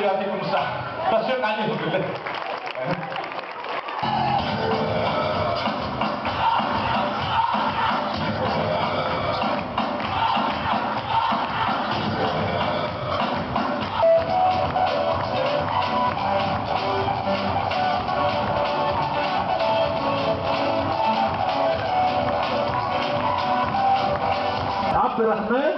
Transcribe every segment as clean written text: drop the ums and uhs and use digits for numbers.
عسير يعطيكم الصحة. تشق عليهم بالله. عبد الرحمن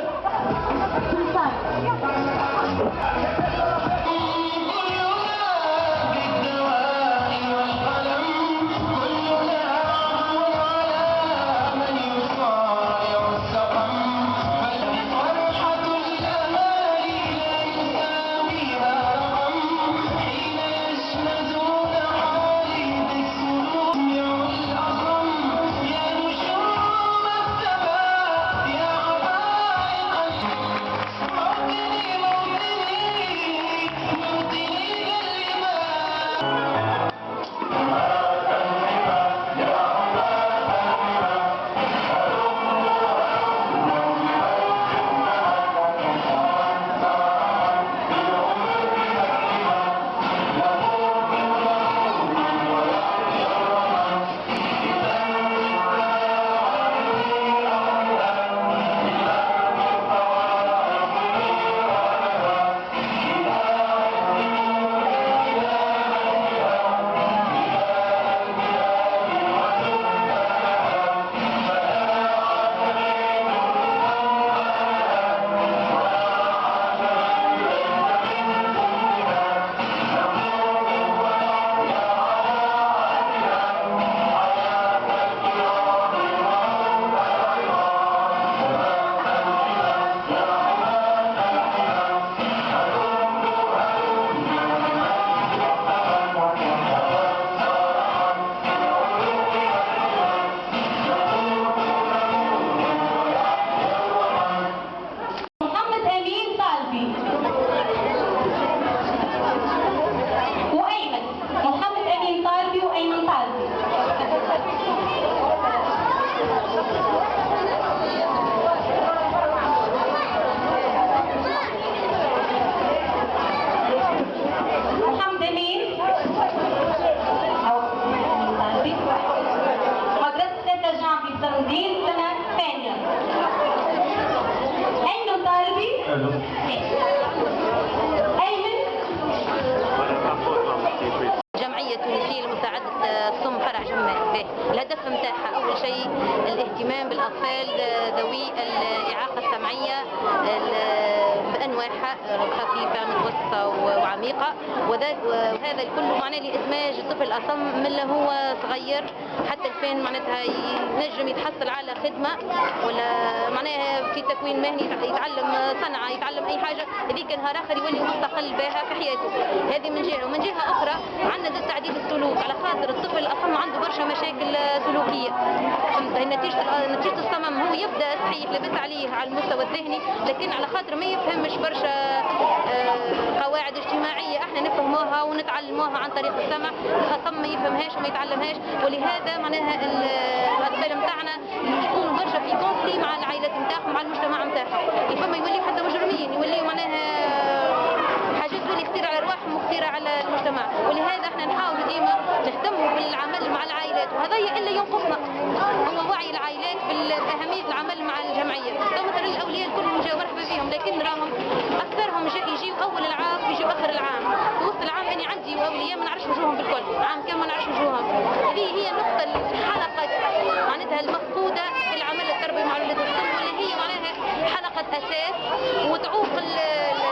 جمعية تونسية لمساعدة الصم فرع جمال. الهدف نتاعها أول شيء الاهتمام بالأطفال ذوي الإعاقة السمعية بأنواعها خفيفة متوسطة وعميقة، وهذا الكل معناه لإدماج الطفل الأصم من اللي هو صغير حتى الفين معناتها ينجم يتحصل على خدمة ولا معناها في تكوين مهني، يتعلم صنعة، يتعلم أي حاجة، هذيك نهار آخر يولي مستقل بها في حياته. هذه من جهة، ومن جهة أخرى عندنا تعديل السلوك، على خاطر الطفل الأصم عنده برشا مشاكل سلوكية. نتيجة الصمم هو يبدأ صحيح لاباس عليه على المستوى الذهني، لكن على خاطر ما يفهمش برشا قواعد اجتماعية احنا نفهموها ونتعلموها عن طريق السمع، الأصم ما يفهمهاش وما يتعلمهاش، ولهذا معناها الأطفال نتاعنا يكونوا برشا في كونفلي مع العائلات نتاعهم مع المجتمع نتاعهم، فما يوليو حتى مجرمين، يوليو معناها حاجات تولي خطيرة على أرواحهم وخطيرة على المجتمع، ولهذا احنا نحاولوا ديما نهتموا بالعمل مع العائلات، وهذا إلا ينقصنا هو وعي العائلات بأهمية العمل مع الجمعية. مثلا الأولياء كلهم جاوا مرحبا بهم، لكن راهم أكثرهم يجيوا أول العام ويجيوا آخر العام، في وسط العام أنا عندي أولياء ما نعرفش وجوههم بالكل، عام كامل ما نعرفش وجوههم. هذه هي النقطة الحلقة معناتها المفقودة في العمل التربوي مع الأولاد الصم، واللي هي معناها حلقة أساس وتعوق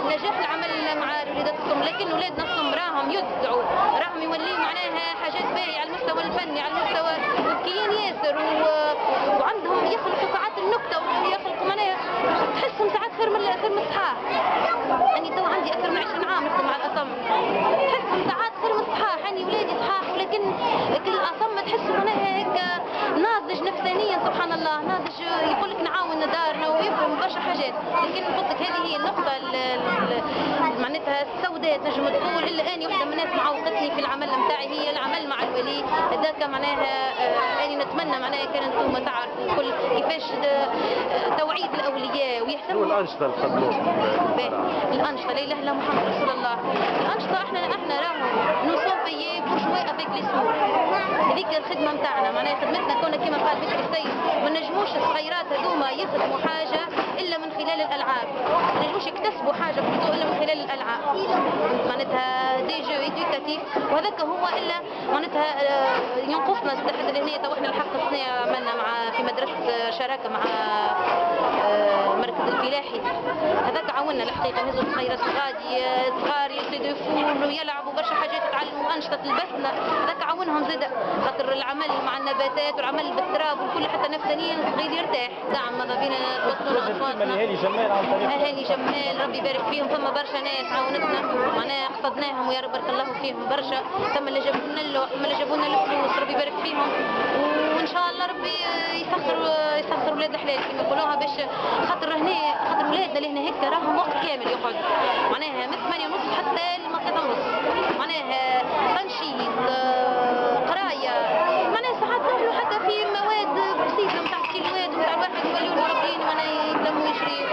نجاح العمل مع الولادات الصم. لكن ولادنا الصم راهم يدعوا، راهم يوليوا معناها حاجات باهية على المستوى الفني، على المستوى ذكيين ياسر، وعندهم يخلقوا ساعات النكتة ويخلقوا معناها تحسهم ساعات خير من الصحاح. أنا تو عندي أكثر من 20 عام نخدم مع الأصم، تحسهم ساعات خير من الصحاح، أنا ولادي صحاح، ولكن الأصم تحسوا معناها هيك ناضج نفسانيا، سبحان الله ناضج، يقول لك نعاون دارنا ويفهم برشا حاجات. الأولاد. لكن قلت لك هذه هي النقطة معناتها السوداء تنجم تقول. إلا أني واحدة من الناس معوقتني في العمل نتاعي هي العمل مع الولي. هذاك معناها أني نتمنى معناها كان انتم تعرفوا الكل كيفاش توعية الأولياء ويهتموا. والأنشطة اللي خدموها. الأنشطة لا إله إلا محمد رسول الله. الأنشطة احنا راهو نو سون بايي بور جوي افيك لي سور. هذيك الخدمة نتاعنا معناها خدمتنا كنا كما قال بكري السيد ما نجموش الصغيرات هذوما يخدموا حاجة إلا من خلال الألعاب. ما نجموش يكتسبوا حاجة في الضوء إلا من خلال الألعاب. معناتها دي جو إيدوكاتيف وهذاك هو إلا معناتها ينقصنا لحد هنا. تو احنا الحق السنة عملنا مع في مدرسة شراكة مع مركز الفلاحي. هذاك عاوننا الحقيقة نهزوا الصغيرات الغادي صغار يصيدوا فول ويلعبوا برشا حاجات يتعلموا أنشطة البسمة. هذاك عاونهم زاد خاطر العمل مع النباتات والعمل بالتراب والكل حتى نفسانيا الصغير يرتاح. دعم ماذا بينا توصلونا أصواتنا. أهالي جمال عن طريق أهالي جمال ربي يبارك فيهم. ثم برشا ناس عاونتنا معناها قصدناهم ويا رب بارك الله فيهم برشا. ثم اللي جابوا لنا اللوح ثم اللي جابوا لنا الفلوس ربي يبارك فيهم. وإن شاء الله ربي يسخر ولاد الحلال كما يقولوها باش خاطر هنا خاطر ولادنا اللي هنا هكا راهم وقت كامل يقعدوا معناها من 8:30 حتى ل 3:30 معناها تنشيط قرايه معناها ساعات نروحوا حتى في مواد بسيطه نتاع الكيلوات نتاع الواحد يوليو مربين معناها يلموا يشريوا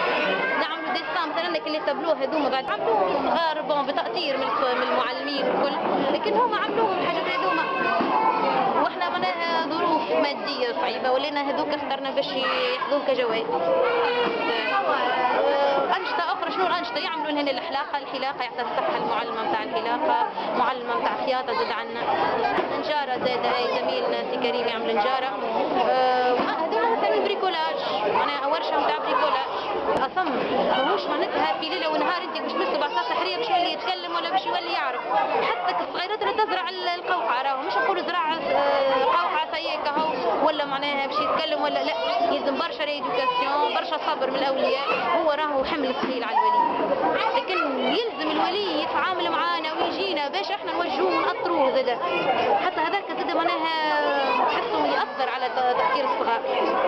نعملوا ديسان مثلا اللي تابلوه هذوما بعد عملوهم غير بون بتاثير من المعلمين والكل لكن هما عملوهم الحاجات هذوما. واحنا معناها ظروف ماديه صعيبه ولينا هذوك اخترنا باش ياخذوهم كجوائز. أنشطة أخرى شنو الأنشطة يعملوا هنا الحلاقة يعطي الصحة المعلمة نتاع الحلاقة معلمة نتاع خياطة زاد عندنا نجارة زاد هاي زميلنا سي كريم يعمل نجارة. هذول مثلا بريكولاج معناها ورشة نتاع بريكولاج أصم ماهوش معناتها في ليلة ونهار أنت باش تمسك بعصا سحرية باش يولي يتكلم ولا باش يولي يعرف. حتى الصغيرات اللي تزرع القوقعة راهو مش نقولوا زراعة قوقعة سياكة هو ولا معناها باش يتكلم ولا لا يلزم برشا ريدوكاسيون برشا صبر من الأولياء. هو راهو حمل ثقيل على الولي لكن يلزم الولي يتعامل معانا ويجينا باش احنا نوجهوه ونأطروه زاد حتى هذاك زاد معناها نحسه يأثر على تفكير الصغار.